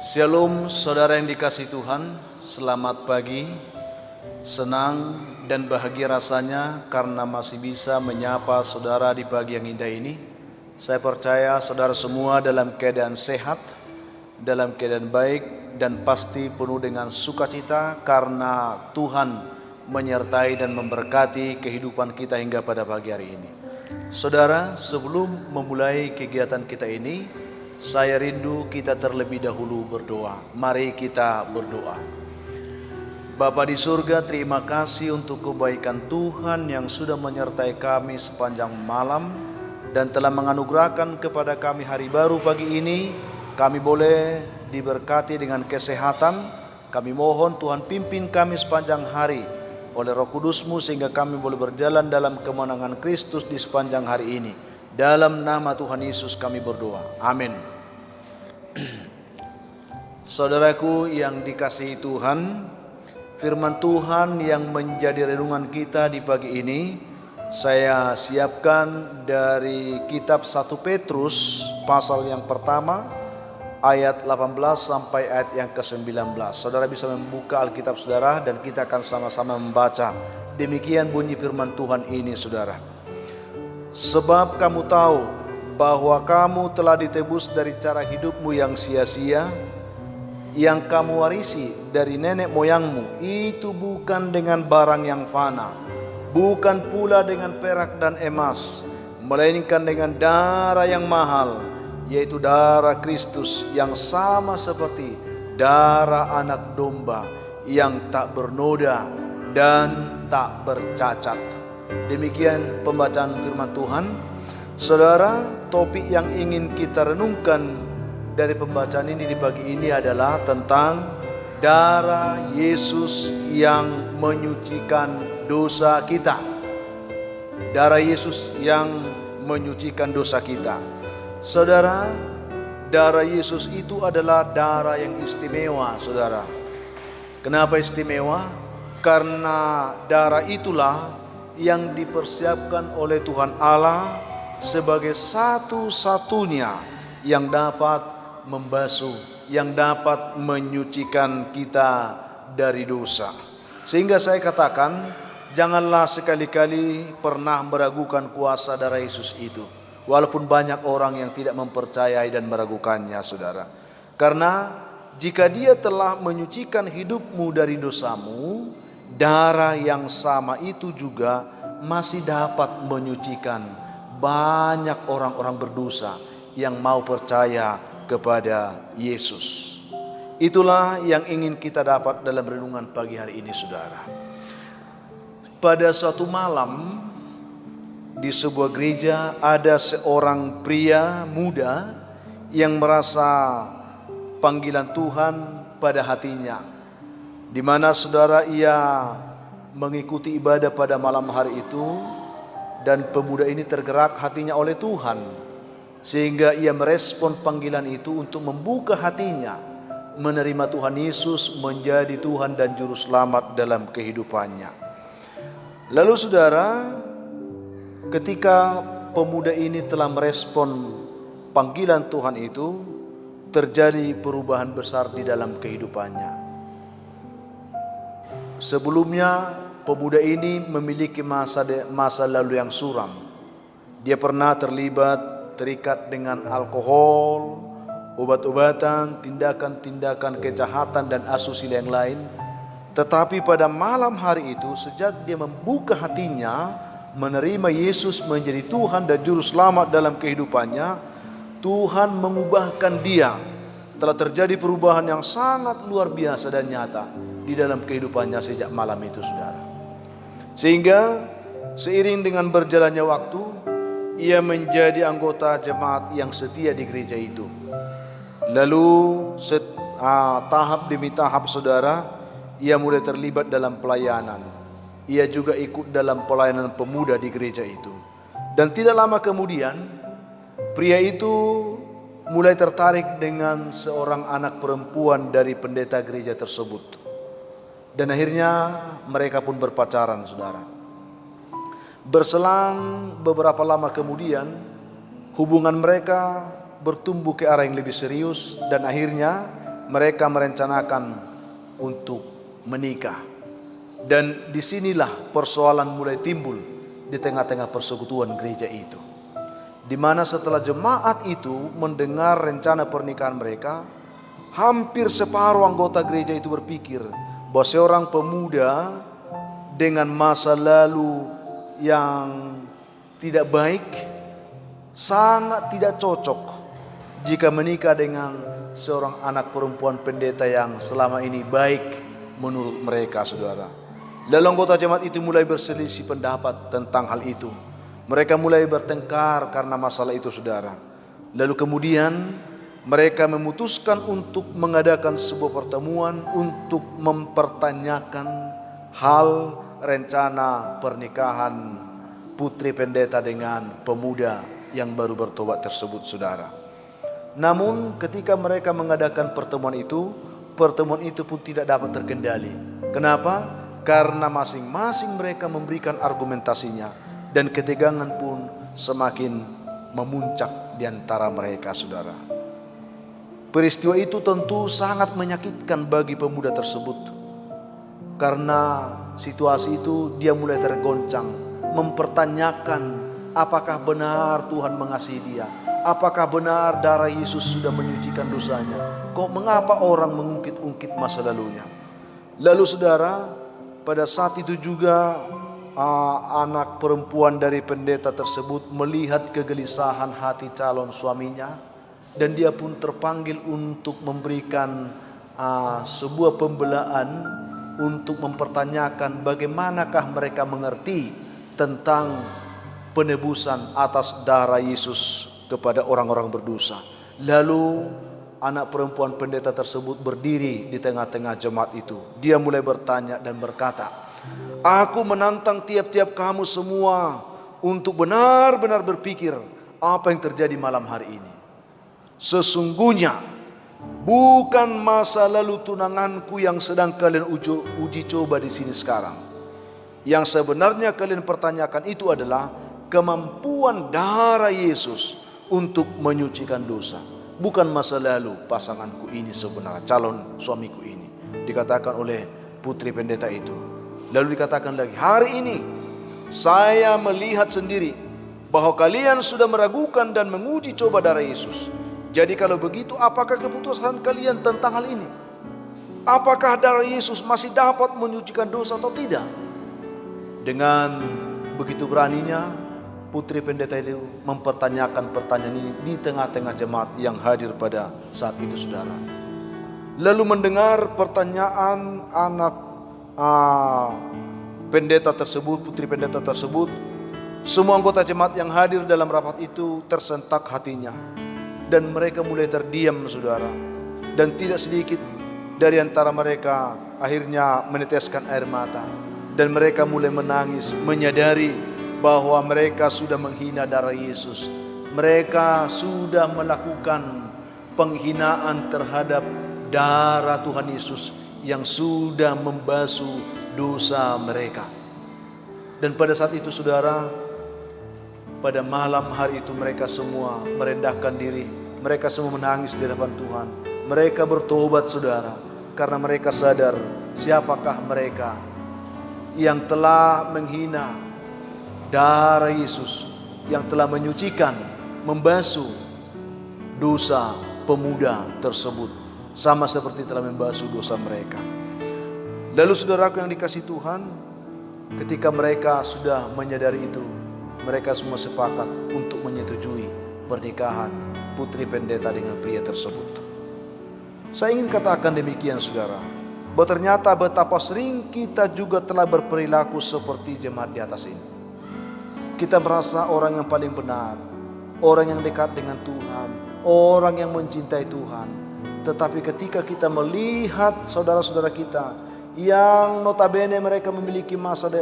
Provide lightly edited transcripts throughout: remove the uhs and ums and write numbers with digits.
Shalom saudara yang dikasihi Tuhan, selamat pagi. Senang dan bahagia rasanya karena masih bisa menyapa saudara di pagi yang indah ini. Saya percaya saudara semua dalam keadaan sehat, dalam keadaan baik, dan pasti penuh dengan sukacita karena Tuhan menyertai dan memberkati kehidupan kita hingga pada pagi hari ini. Saudara, sebelum memulai kegiatan kita ini, saya rindu kita terlebih dahulu berdoa. Mari kita berdoa. Bapa di surga, terima kasih untuk kebaikan Tuhan yang sudah menyertai kami sepanjang malam dan telah menganugerahkan kepada kami hari baru pagi ini. Kami boleh diberkati dengan kesehatan. Kami mohon Tuhan pimpin kami sepanjang hari oleh Roh Kudus-Mu sehingga kami boleh berjalan dalam kemenangan Kristus di sepanjang hari ini. Dalam nama Tuhan Yesus kami berdoa. Amin. Saudaraku yang dikasihi Tuhan, firman Tuhan yang menjadi renungan kita di pagi ini saya siapkan dari kitab 1 Petrus pasal yang pertama ayat 18 sampai ayat yang ke-19. Saudara bisa membuka Alkitab saudara dan kita akan sama-sama membaca. Demikian bunyi firman Tuhan ini saudara. Sebab kamu tahu bahwa kamu telah ditebus dari cara hidupmu yang sia-sia, yang kamu warisi dari nenek moyangmu, itu bukan dengan barang yang fana, bukan pula dengan perak dan emas, melainkan dengan darah yang mahal, yaitu darah Kristus yang sama seperti darah anak domba yang tak bernoda dan tak bercacat. Demikian pembacaan firman Tuhan. Saudara, topik yang ingin kita renungkan dari pembacaan ini di pagi ini adalah tentang darah Yesus yang menyucikan dosa kita. Darah Yesus yang menyucikan dosa kita. Saudara, darah Yesus itu adalah darah yang istimewa, saudara. Kenapa istimewa? Karena darah itulah yang dipersiapkan oleh Tuhan Allah sebagai satu-satunya yang dapat membasuh, yang dapat menyucikan kita dari dosa. Sehingga saya katakan, janganlah sekali-kali pernah meragukan kuasa darah Yesus itu. Walaupun banyak orang yang tidak mempercayai dan meragukannya, saudara. Karena jika dia telah menyucikan hidupmu dari dosamu, darah yang sama itu juga masih dapat menyucikan banyak orang-orang berdosa yang mau percaya kepada Yesus. Itulah yang ingin kita dapat dalam renungan pagi hari ini, saudara. Pada suatu malam di sebuah gereja ada seorang pria muda yang merasa panggilan Tuhan pada hatinya, di mana saudara ia mengikuti ibadah pada malam hari itu, dan pemuda ini tergerak hatinya oleh Tuhan sehingga ia merespon panggilan itu untuk membuka hatinya menerima Tuhan Yesus menjadi Tuhan dan Juru Selamat dalam kehidupannya. Lalu saudara, ketika pemuda ini telah merespon panggilan Tuhan itu, terjadi perubahan besar di dalam kehidupannya. Sebelumnya pemuda ini memiliki masa lalu yang suram. Dia pernah terikat dengan alkohol, obat-obatan, tindakan-tindakan kejahatan dan asusila yang lain. Tetapi pada malam hari itu, sejak dia membuka hatinya menerima Yesus menjadi Tuhan dan Juru Selamat dalam kehidupannya, Tuhan mengubahkan dia. Telah terjadi perubahan yang sangat luar biasa dan nyata di dalam kehidupannya sejak malam itu, saudara. Sehingga seiring dengan berjalannya waktu, ia menjadi anggota jemaat yang setia di gereja itu. Lalu tahap demi tahap, saudara, ia mulai terlibat dalam pelayanan. Ia juga ikut dalam pelayanan pemuda di gereja itu. Dan tidak lama kemudian, pria itu mulai tertarik dengan seorang anak perempuan dari pendeta gereja tersebut. Dan akhirnya mereka pun berpacaran, saudara. Berselang beberapa lama kemudian, hubungan mereka bertumbuh ke arah yang lebih serius dan akhirnya mereka merencanakan untuk menikah. Dan disinilah persoalan mulai timbul di tengah-tengah persekutuan gereja itu, di mana setelah jemaat itu mendengar rencana pernikahan mereka, hampir separuh anggota gereja itu berpikir bahwa seorang pemuda dengan masa lalu yang tidak baik sangat tidak cocok jika menikah dengan seorang anak perempuan pendeta yang selama ini baik menurut mereka, saudara. Lalu anggota jemaat itu mulai berselisih pendapat tentang hal itu. Mereka mulai bertengkar karena masalah itu, saudara. Lalu kemudian mereka memutuskan untuk mengadakan sebuah pertemuan untuk mempertanyakan hal rencana pernikahan putri pendeta dengan pemuda yang baru bertobat tersebut, saudara. Namun ketika mereka mengadakan pertemuan itu pun tidak dapat terkendali. Kenapa? Karena masing-masing mereka memberikan argumentasinya, dan ketegangan pun semakin memuncak di antara mereka, saudara. Peristiwa itu tentu sangat menyakitkan bagi pemuda tersebut. Karena situasi itu dia mulai tergoncang, mempertanyakan apakah benar Tuhan mengasihi dia, apakah benar darah Yesus sudah menyucikan dosanya. Mengapa orang mengungkit-ungkit masa lalunya? Lalu saudara, pada saat itu juga anak perempuan dari pendeta tersebut melihat kegelisahan hati calon suaminya, dan dia pun terpanggil untuk memberikan sebuah pembelaan untuk mempertanyakan bagaimanakah mereka mengerti tentang penebusan atas darah Yesus kepada orang-orang berdosa. Lalu anak perempuan pendeta tersebut berdiri di tengah-tengah jemaat itu. Dia mulai bertanya dan berkata, "Aku menantang tiap-tiap kamu semua untuk benar-benar berpikir apa yang terjadi malam hari ini. Sesungguhnya bukan masa lalu tunanganku yang sedang kalian uji coba di sini sekarang. Yang sebenarnya kalian pertanyakan itu adalah kemampuan darah Yesus untuk menyucikan dosa. Bukan masa lalu pasanganku ini sebenarnya, calon suamiku ini." Dikatakan oleh putri pendeta itu. Lalu dikatakan lagi, "Hari ini saya melihat sendiri bahwa kalian sudah meragukan dan menguji coba darah Yesus. Jadi kalau begitu, apakah keputusan kalian tentang hal ini? Apakah darah Yesus masih dapat menyucikan dosa atau tidak?" Dengan begitu beraninya putri pendeta itu mempertanyakan pertanyaan ini di tengah-tengah jemaat yang hadir pada saat itu, saudara. Lalu mendengar pertanyaan anak pendeta tersebut, putri pendeta tersebut, semua anggota jemaat yang hadir dalam rapat itu tersentak hatinya, dan mereka mulai terdiam, saudara. Dan tidak sedikit dari antara mereka akhirnya meneteskan air mata, dan mereka mulai menangis, menyadari bahwa mereka sudah menghina darah Yesus. Mereka sudah melakukan penghinaan terhadap darah Tuhan Yesus yang sudah membasuh dosa mereka. Dan pada saat itu, saudara, pada malam hari itu mereka semua merendahkan diri. Mereka semua menangis di hadapan Tuhan. Mereka bertobat, saudara, karena mereka sadar siapakah mereka yang telah menghina darah Yesus, yang telah menyucikan, membasuh dosa pemuda tersebut, sama seperti telah membasuh dosa mereka. Lalu saudaraku yang dikasihi Tuhan, ketika mereka sudah menyadari itu, mereka semua sepakat untuk menyetujui pernikahan putri pendeta dengan pria tersebut. Saya ingin katakan demikian, saudara, bahwa ternyata betapa sering kita juga telah berperilaku seperti jemaat di atas ini. Kita merasa orang yang paling benar, orang yang dekat dengan Tuhan, orang yang mencintai Tuhan. Tetapi ketika kita melihat saudara-saudara kita yang notabene mereka memiliki masa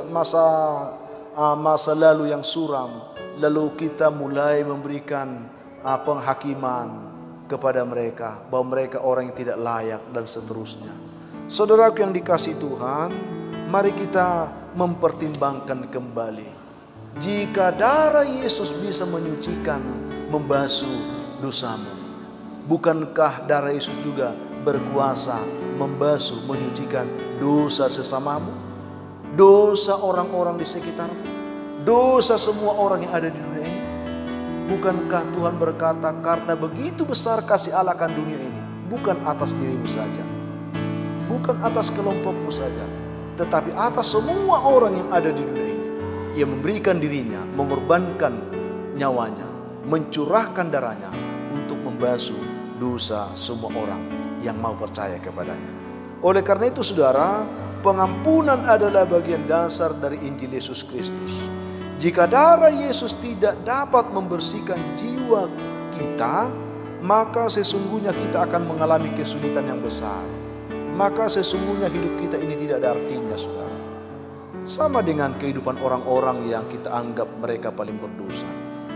lalu yang suram, lalu kita mulai memberikan penghakiman kepada mereka bahwa mereka orang yang tidak layak dan seterusnya. Saudaraku yang dikasihi Tuhan, mari kita mempertimbangkan kembali. Jika darah Yesus bisa menyucikan, membasuh dosamu, bukankah darah Yesus juga berkuasa membasuh, menyucikan dosa sesamamu, dosa orang-orang di sekitarmu, dosa semua orang yang ada di dunia ini. Bukankah Tuhan berkata, karena begitu besar kasih Allah akan dunia ini, bukan atas dirimu saja, bukan atas kelompokmu saja, tetapi atas semua orang yang ada di dunia ini. Ia memberikan dirinya, mengorbankan nyawanya, mencurahkan darahnya untuk membasuh dosa semua orang yang mau percaya kepadanya. Oleh karena itu saudara, pengampunan adalah bagian dasar dari Injil Yesus Kristus. Jika darah Yesus tidak dapat membersihkan jiwa kita, maka sesungguhnya kita akan mengalami kesulitan yang besar. Maka sesungguhnya hidup kita ini tidak ada artinya, saudara. Sama dengan kehidupan orang-orang yang kita anggap mereka paling berdosa.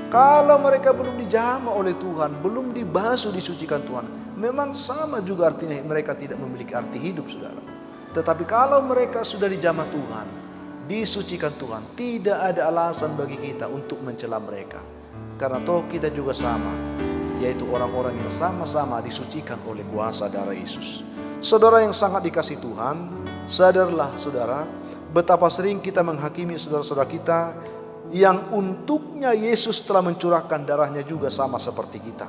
Kalau mereka belum dijamah oleh Tuhan, belum dibasuh, disucikan Tuhan, memang sama juga artinya mereka tidak memiliki arti hidup, saudara. Tetapi kalau mereka sudah dijamah Tuhan, disucikan Tuhan, tidak ada alasan bagi kita untuk mencela mereka. Karena toh kita juga sama, yaitu orang-orang yang sama-sama disucikan oleh kuasa darah Yesus. Saudara yang sangat dikasihi Tuhan, sadarlah saudara, betapa sering kita menghakimi saudara-saudara kita yang untuknya Yesus telah mencurahkan darahnya juga sama seperti kita.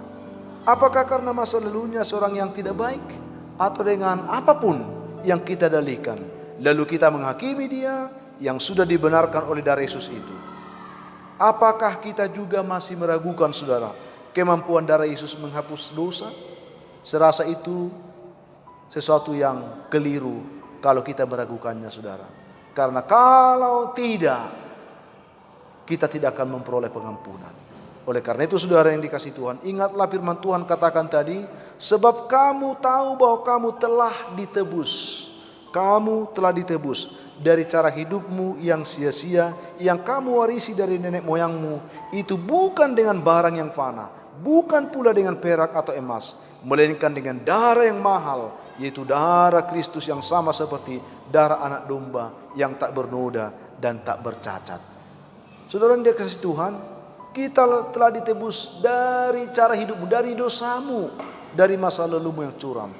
Apakah karena masa lalunya seorang yang tidak baik, atau dengan apapun yang kita dalihkan, lalu kita menghakimi dia yang sudah dibenarkan oleh darah Yesus itu? Apakah kita juga masih meragukan saudara kemampuan darah Yesus menghapus dosa? Serasa itu sesuatu yang keliru kalau kita meragukannya, saudara. Karena kalau tidak, kita tidak akan memperoleh pengampunan. Oleh karena itu saudara yang dikasihi Tuhan, ingatlah firman Tuhan katakan tadi, sebab kamu tahu bahwa kamu telah ditebus. Kamu telah ditebus dari cara hidupmu yang sia-sia, yang kamu warisi dari nenek moyangmu. Itu bukan dengan barang yang fana, bukan pula dengan perak atau emas, melainkan dengan darah yang mahal, yaitu darah Kristus yang sama seperti darah anak domba yang tak bernoda dan tak bercacat. Saudara yang dikasihi Tuhan, kita telah ditebus dari cara hidupmu, dari dosamu, dari masa lalumu yang curam.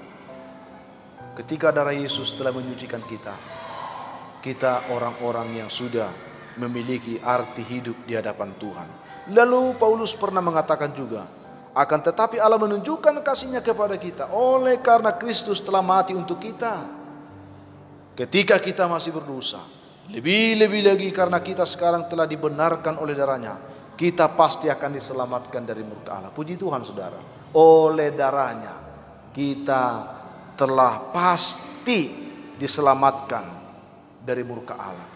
Ketika darah Yesus telah menyucikan kita, kita orang-orang yang sudah memiliki arti hidup di hadapan Tuhan. Lalu Paulus pernah mengatakan juga, akan tetapi Allah menunjukkan kasih-Nya kepada kita oleh karena Kristus telah mati untuk kita ketika kita masih berdosa. Lebih-lebih lagi karena kita sekarang telah dibenarkan oleh darahnya, kita pasti akan diselamatkan dari murka Allah. Puji Tuhan saudara, oleh darahnya kita telah pasti diselamatkan dari murka Allah.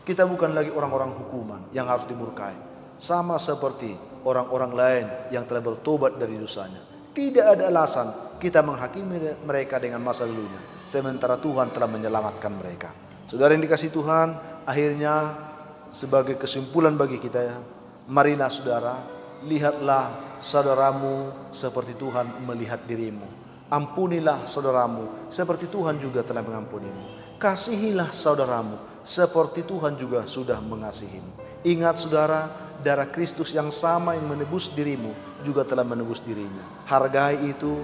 Kita bukan lagi orang-orang hukuman yang harus dimurkai, sama seperti orang-orang lain yang telah bertobat dari dosanya. Tidak ada alasan kita menghakimi mereka dengan masa lalunya, sementara Tuhan telah menyelamatkan mereka. Saudara yang dikasihi Tuhan, akhirnya sebagai kesimpulan bagi kita, marilah saudara, lihatlah saudaramu seperti Tuhan melihat dirimu. Ampunilah saudaramu seperti Tuhan juga telah mengampunimu. Kasihilah saudaramu seperti Tuhan juga sudah mengasihimu. Ingat saudara, darah Kristus yang sama yang menebus dirimu juga telah menebus dirinya. Hargai itu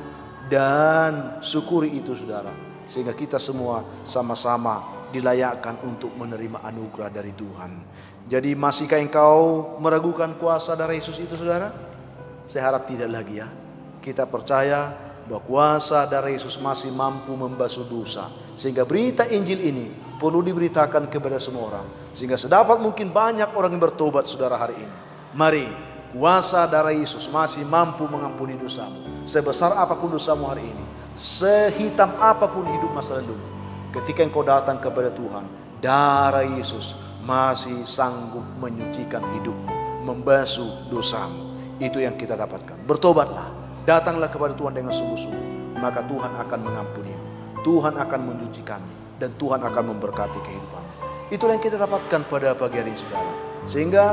dan syukuri itu saudara, sehingga kita semua sama-sama dilayakkan untuk menerima anugerah dari Tuhan. Jadi masihkah engkau meragukan kuasa darah Yesus itu saudara? Saya harap tidak lagi ya. Kita percaya bahwa kuasa darah Yesus masih mampu membasuh dosa, sehingga berita Injil ini perlu diberitakan kepada semua orang, sehingga sedapat mungkin banyak orang yang bertobat saudara hari ini. Mari, kuasa darah Yesus masih mampu mengampuni dosamu, sebesar apapun dosamu hari ini, sehitam apapun hidup masa lalu. Ketika engkau datang kepada Tuhan, darah Yesus masih sanggup menyucikan hidupmu, membasuh dosamu. Itu yang kita dapatkan. Bertobatlah. Datanglah kepada Tuhan dengan sungguh-sungguh, maka Tuhan akan mengampunimu, Tuhan akan menyucikan, dan Tuhan akan memberkati kehidupanmu. Itulah yang kita dapatkan pada pagi hari ini saudara. Sehingga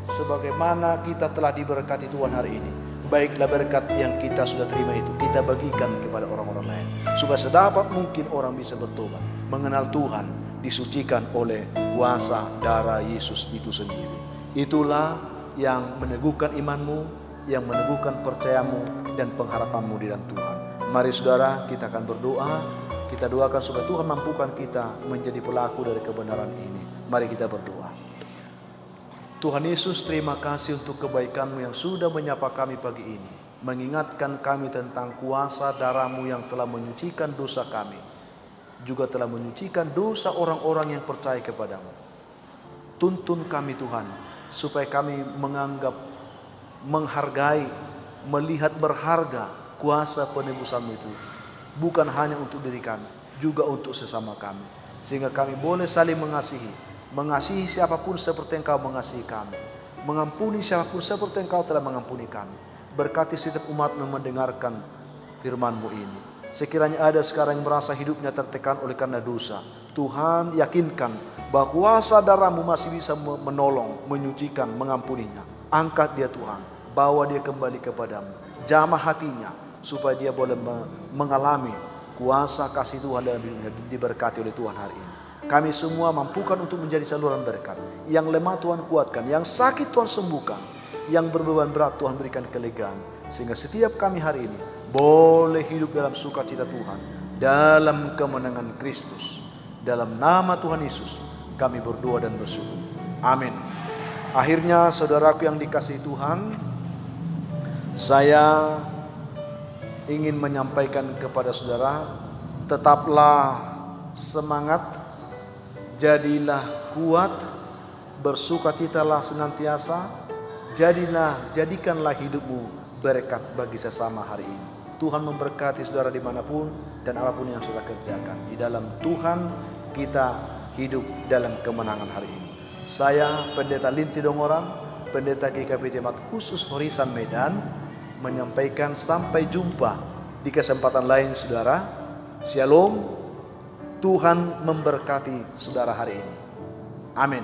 sebagaimana kita telah diberkati Tuhan hari ini, baiklah berkat yang kita sudah terima itu kita bagikan kepada orang-orang lain, supaya sedapat mungkin orang bisa bertobat, mengenal Tuhan, disucikan oleh kuasa darah Yesus itu sendiri. Itulah yang meneguhkan imanmu, yang meneguhkan percayamu dan pengharapanmu di dalam Tuhan. Mari saudara, kita akan berdoa. Kita doakan supaya Tuhan mampukan kita menjadi pelaku dari kebenaran ini. Mari kita berdoa. Tuhan Yesus, terima kasih untuk kebaikan-Mu yang sudah menyapa kami pagi ini. Mengingatkan kami tentang kuasa darah-Mu yang telah menyucikan dosa kami. Juga telah menyucikan dosa orang-orang yang percaya kepadamu. Tuntun kami Tuhan, supaya kami menganggap, menghargai, melihat berharga kuasa penebusan-Mu itu. Bukan hanya untuk diri kami, juga untuk sesama kami. Sehingga kami boleh saling mengasihi siapapun seperti Engkau mengasihi kami. Mengampuni siapapun seperti Engkau telah mengampuni kami. Berkati setiap umat yang mendengarkan firman-Mu ini. Sekiranya ada sekarang yang merasa hidupnya tertekan oleh karena dosa, Tuhan yakinkan bahwa kuasa darah-Mu masih bisa menolong, menyucikan, mengampuninya. Angkat dia Tuhan, bawa dia kembali kepadamu. Jamah hatinya, supaya dia boleh mengalami kuasa kasih Tuhan dalam hidupnya, diberkati oleh Tuhan hari ini. Kami semua mampukan untuk menjadi saluran berkat. Yang lemah Tuhan kuatkan, yang sakit Tuhan sembuhkan, yang berbeban berat Tuhan berikan kelegaan. Sehingga setiap kami hari ini boleh hidup dalam sukacita Tuhan, dalam kemenangan Kristus. Dalam nama Tuhan Yesus kami berdoa dan bersyukur. Amin. Akhirnya saudaraku yang dikasihi Tuhan, saya ingin menyampaikan kepada saudara, tetaplah semangat, jadilah kuat, bersukacitalah senantiasa, jadikanlah hidupmu berkat bagi sesama hari ini. Tuhan memberkati saudara dimanapun dan apapun yang saudara kerjakan. Di dalam Tuhan kita hidup dalam kemenangan hari ini. Saya Pendeta Linti Dongoran, Pendeta GKP Jemaat Khusus Horisan Medan, menyampaikan sampai jumpa di kesempatan lain saudara. Shalom. Tuhan memberkati saudara hari ini. Amin.